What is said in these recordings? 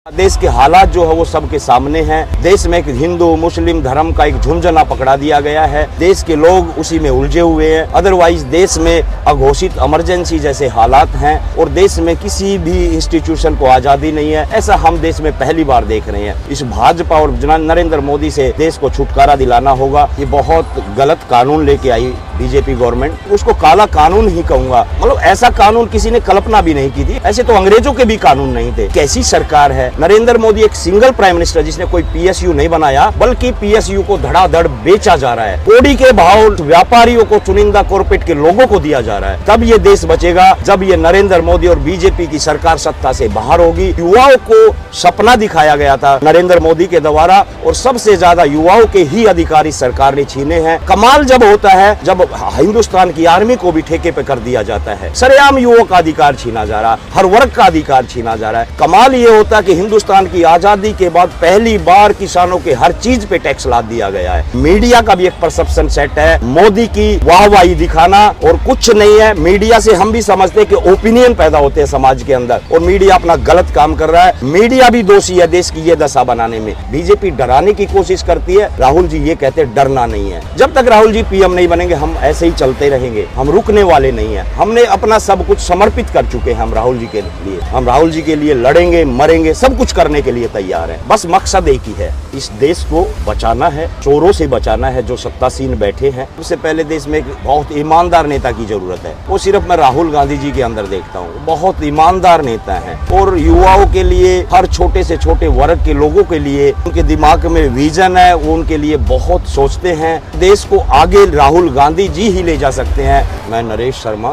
देश के हालात जो है वो सबके सामने हैं। देश में एक हिंदू मुस्लिम धर्म का एक झुंझुना पकड़ा दिया गया है। देश के लोग उसी में उलझे हुए हैं। अदरवाइज देश में अघोषित इमरजेंसी जैसे हालात हैं और देश में किसी भी इंस्टीट्यूशन को आजादी नहीं है। ऐसा हम देश में पहली बार देख रहे हैं। इस भाजपा और नरेंद्र मोदी से देश को छुटकारा दिलाना होगा। ये बहुत गलत कानून लेके आई बीजेपी गवर्नमेंट, उसको काला कानून ही कहूंगा। मतलब ऐसा कानून किसी ने कल्पना भी नहीं की थी। ऐसे तो अंग्रेजों के भी कानून नहीं थे। कैसी सरकार है। नरेंद्र मोदी एक सिंगल प्राइम मिनिस्टर जिसने कोई पीएसयू नहीं बनाया, बल्कि पीएसयू को धड़ाधड़ बेचा जा रहा है। कौड़ी के भाव व्यापारियों को, चुनिंदा कॉर्पोरेट के लोगों को दिया जा रहा है। तब ये देश बचेगा जब ये नरेंद्र मोदी और बीजेपी की सरकार सत्ता से बाहर होगी। युवाओं को सपना दिखाया गया था नरेंद्र मोदी के द्वारा और सबसे ज्यादा युवाओं के ही अधिकार इस सरकार ने छीने हैं। कमाल जब होता है जब हिंदुस्तान की आर्मी को भी ठेके पे कर दिया जाता है। सरेआम युवाओं का अधिकार छीना जा रहा है, हर वर्ग का अधिकार छीना जा रहा है। कमाल ये होता है कि हिंदुस्तान की आजादी के बाद पहली बार किसानों के हर चीज पे टैक्स लाद दिया गया है। मीडिया का भी एक परसेप्शन सेट है, मोदी की वाहवाही दिखाना और कुछ नहीं है। मीडिया से हम भी समझते हैं कि ओपिनियन पैदा होते हैं समाज के अंदर और मीडिया अपना गलत काम कर रहा है। मीडिया भी दोषी है देश की ये दशा बनाने में। बीजेपी डराने की कोशिश करती है। राहुल जी ये कहते हैं डरना नहीं है। जब तक राहुल जी पीएम नहीं बनेंगे हम ऐसे ही चलते रहेंगे, हम रुकने वाले नहीं है। हमने अपना सब कुछ समर्पित कर चुके हैं हम राहुल जी के लिए। हम राहुल जी के लिए लड़ेंगे, मरेंगे, सब कुछ करने के लिए तैयार है। बस मकसद एक ही है, इस देश को बचाना है, चोरों से बचाना है जो सत्तासीन बैठे हैं। उससे पहले देश में एक बहुत ईमानदार नेता की जरूरत है। वो सिर्फ मैं राहुल गांधी जी के अंदर देखता हूँ। बहुत ईमानदार नेता है और युवाओं के लिए, हर छोटे से छोटे वर्ग के लोगों के लिए उनके दिमाग में विजन है। वो उनके लिए बहुत सोचते हैं। देश को आगे राहुल गांधी जी ही ले जा सकते हैं। मैं नरेश शर्मा,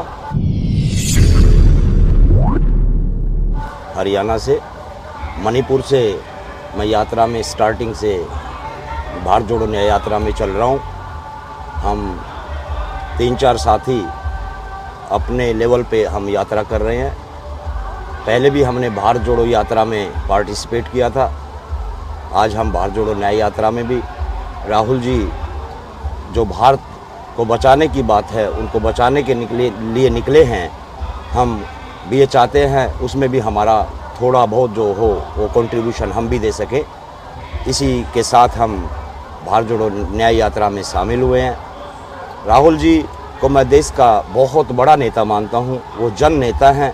हरियाणा से, मणिपुर से मैं यात्रा में स्टार्टिंग से भारत जोड़ो न्याय यात्रा में चल रहा हूँ। हम 3-4 साथी अपने लेवल पे हम यात्रा कर रहे हैं। पहले भी हमने भारत जोड़ो यात्रा में पार्टिसिपेट किया था। आज हम भारत जोड़ो न्याय यात्रा में भी राहुल जी जो भारत को बचाने की बात है, उनको बचाने के लिए निकले हैं। हम भी ये चाहते हैं उसमें भी हमारा थोड़ा बहुत जो हो वो कंट्रीब्यूशन हम भी दे सकें। इसी के साथ हम भारत जोड़ो न्याय यात्रा में शामिल हुए हैं। राहुल जी को मैं देश का बहुत बड़ा नेता मानता हूं। वो जन नेता हैं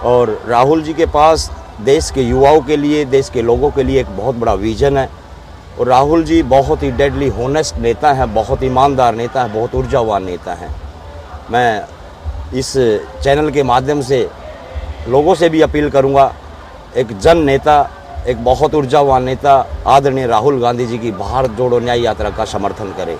और राहुल जी के पास देश के युवाओं के लिए, देश के लोगों के लिए एक बहुत बड़ा विजन है। और राहुल जी बहुत ही डेडली होनेस्ट नेता हैं, बहुत ईमानदार नेता हैं, बहुत ऊर्जावान नेता हैं। मैं इस चैनल के माध्यम से लोगों से भी अपील करूंगा, एक जन नेता, एक बहुत ऊर्जावान नेता आदरणीय राहुल गांधी जी की भारत जोड़ो न्याय यात्रा का समर्थन करें।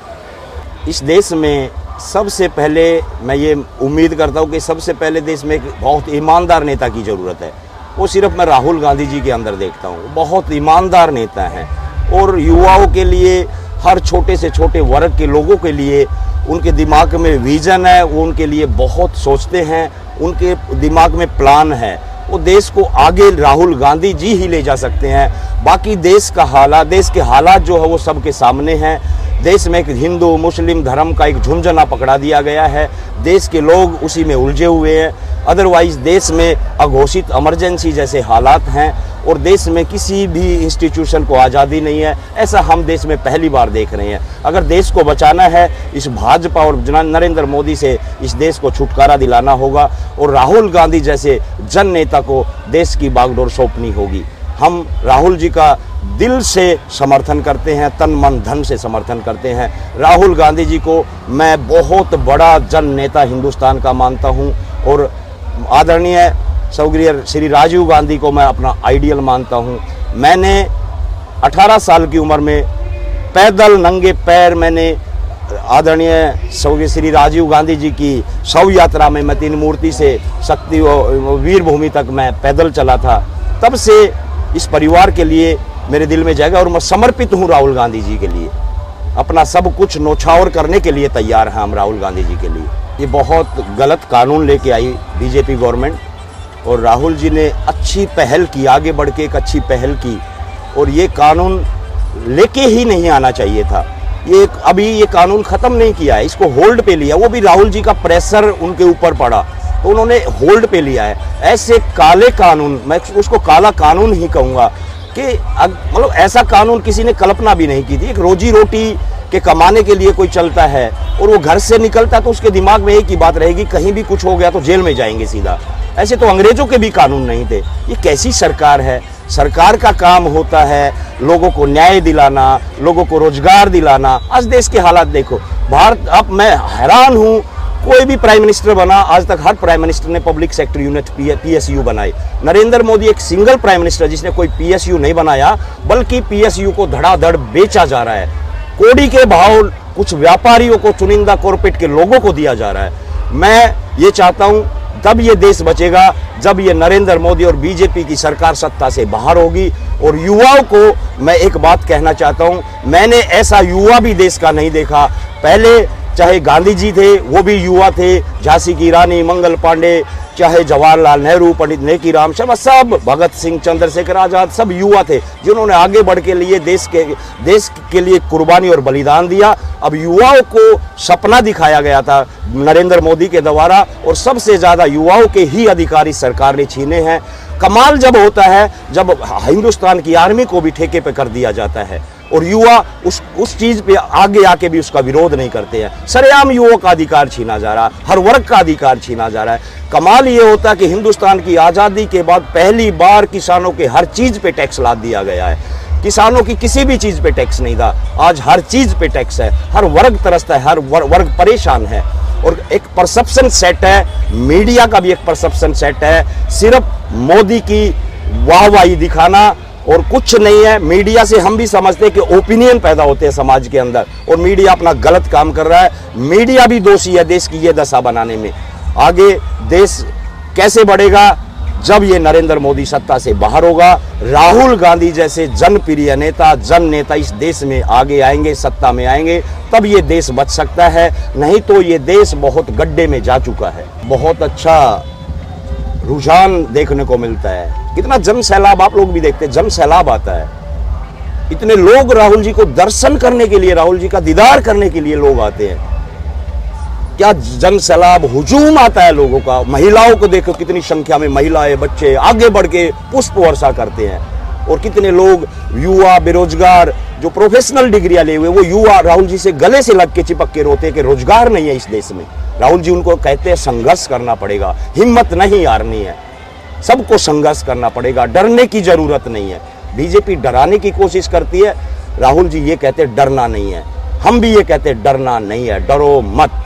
इस देश में सबसे पहले मैं ये उम्मीद करता हूँ कि सबसे पहले देश में एक बहुत ईमानदार नेता की ज़रूरत है। वो सिर्फ मैं राहुल गांधी जी के अंदर देखता हूँ। बहुत ईमानदार नेता हैं और युवाओं के लिए, हर छोटे से छोटे वर्ग के लोगों के लिए उनके दिमाग में विजन है। वो उनके लिए बहुत सोचते हैं, उनके दिमाग में प्लान है। वो देश को आगे राहुल गांधी जी ही ले जा सकते हैं। बाकी देश के हालात जो है वो सबके सामने हैं। देश में एक हिंदू मुस्लिम धर्म का एक झुंझुना पकड़ा दिया गया है। देश के लोग उसी में उलझे हुए हैं। अदरवाइज देश में अघोषित इमरजेंसी जैसे हालात हैं और देश में किसी भी इंस्टीट्यूशन को आज़ादी नहीं है। ऐसा हम देश में पहली बार देख रहे हैं। अगर देश को बचाना है, इस भाजपा और नरेंद्र मोदी से इस देश को छुटकारा दिलाना होगा और राहुल गांधी जैसे जन नेता को देश की बागडोर सौंपनी होगी। हम राहुल जी का दिल से समर्थन करते हैं, तन मन धन से समर्थन करते हैं। राहुल गांधी जी को मैं बहुत बड़ा जन नेता हिंदुस्तान का मानता हूं और आदरणीय स्वर्गीय श्री राजीव गांधी को मैं अपना आइडियल मानता हूं। मैंने 18 साल की उम्र में पैदल नंगे पैर मैंने आदरणीय स्वर्गीय श्री राजीव गांधी जी की शव यात्रा में मैं 3 मूर्ति से शक्ति वीर भूमि तक मैं पैदल चला था। तब से इस परिवार के लिए मेरे दिल में जगह और मैं समर्पित हूँ राहुल गांधी जी के लिए। अपना सब कुछ नौछावर करने के लिए तैयार हैं हम राहुल गांधी जी के लिए। ये बहुत गलत कानून लेके आई बीजेपी गवर्नमेंट और राहुल जी ने अच्छी पहल की, आगे बढ़ के एक अच्छी पहल की और ये कानून लेके ही नहीं आना चाहिए था। अभी ये कानून ख़त्म नहीं किया है, इसको होल्ड पे लिया। वो भी राहुल जी का प्रेशर उनके ऊपर पड़ा तो उन्होंने होल्ड पे लिया है। ऐसे काले कानून, मैं उसको काला कानून ही कहूँगा, कि मतलब ऐसा कानून किसी ने कल्पना भी नहीं की थी। एक रोजी रोटी के कमाने के लिए कोई चलता है और वो घर से निकलता है तो उसके दिमाग में एक ही बात रहेगी, कहीं भी कुछ हो गया तो जेल में जाएंगे सीधा। ऐसे तो अंग्रेजों के भी कानून नहीं थे। ये कैसी सरकार है? सरकार का काम होता है लोगों को न्याय दिलाना, लोगों को रोजगार दिलाना। आज देश के हालात देखो, भारत, अब मैं हैरान हूँ, कोई भी प्राइम मिनिस्टर बना, आज तक हर प्राइम मिनिस्टर ने पब्लिक सेक्टर यूनिट PSU बनाई। नरेंद्र मोदी एक सिंगल प्राइम मिनिस्टर जिसने कोई PSU नहीं बनाया, बल्कि PSU को धड़ाधड़ बेचा जा रहा है। कोड़ी के भाव कुछ व्यापारियों को, चुनिंदा कॉर्पोरेट के लोगों को दिया जा रहा है। मैं ये चाहता हूँ तब ये देश बचेगा जब ये नरेंद्र मोदी और बीजेपी की सरकार सत्ता से बाहर होगी। और युवाओं को मैं एक बात कहना चाहता हूँ, मैंने ऐसा युवा भी देश का नहीं देखा। पहले चाहे गांधी जी थे, वो भी युवा थे, झांसी की रानी, मंगल पांडे, चाहे जवाहरलाल नेहरू, पंडित नेकीराम शर्मा, सब, भगत सिंह, चंद्रशेखर आजाद, सब युवा थे जिन्होंने आगे बढ़ के लिए देश के लिए कुर्बानी और बलिदान दिया। अब युवाओं को सपना दिखाया गया था नरेंद्र मोदी के द्वारा, और सबसे ज़्यादा युवाओं के ही अधिकार इस सरकार ने छीने हैं। कमाल जब होता है जब हिंदुस्तान की आर्मी को भी ठेके पे कर दिया जाता है और युवा उस चीज पे आगे आके भी उसका विरोध नहीं करते हैं। सरेआम युवाओं का अधिकार छीना जा रहा है, हर वर्ग का अधिकार छीना जा रहा है। कमाल ये होता है कि हिंदुस्तान की आज़ादी के बाद पहली बार किसानों के हर चीज पे टैक्स लाद दिया गया है। किसानों की किसी भी चीज पे टैक्स नहीं था, आज हर चीज पे टैक्स है। हर वर्ग तरसता है, हर वर्ग परेशान है। और एक परसेप्शन सेट है, मीडिया का भी एक परसेप्शन सेट है, सिर्फ मोदी की वाहवाही दिखाना और कुछ नहीं है। मीडिया से हम भी समझते हैं कि ओपिनियन पैदा होते हैं समाज के अंदर, और मीडिया अपना गलत काम कर रहा है। मीडिया भी दोषी है देश की ये दशा बनाने में। आगे देश कैसे बढ़ेगा? जब ये नरेंद्र मोदी सत्ता से बाहर होगा, राहुल गांधी जैसे जनप्रिय नेता, जन नेता इस देश में आगे आएंगे, सत्ता में आएंगे, तब ये देश बच सकता है। नहीं तो ये देश बहुत गड्ढे में जा चुका है। बहुत अच्छा रुझान देखने को मिलता है। कितना जन सैलाब, आप लोग भी देखते हैं, जन सैलाब आता है। इतने लोग राहुल जी को दर्शन करने के लिए, राहुल जी का दीदार करने के लिए लोग आते हैं। क्या जन सैलाब, हुजूम आता है लोगों का। महिलाओं को देखो, कितनी संख्या में महिलाएं, बच्चे आगे बढ़ के पुष्प वर्षा करते हैं। और कितने लोग युवा, बेरोजगार, जो प्रोफेशनल डिग्रियां लिए हुए, वो युवा राहुल जी से गले से लग के चिपक के रोते हैं कि रोजगार नहीं है इस देश में। राहुल जी उनको कहते हैं संघर्ष करना पड़ेगा, हिम्मत नहीं हारनी है, सबको संघर्ष करना पड़ेगा, डरने की जरूरत नहीं है। बीजेपी डराने की कोशिश करती है, राहुल जी ये कहते हैं डरना नहीं है। हम भी ये कहते हैं डरना नहीं है, डरो मत।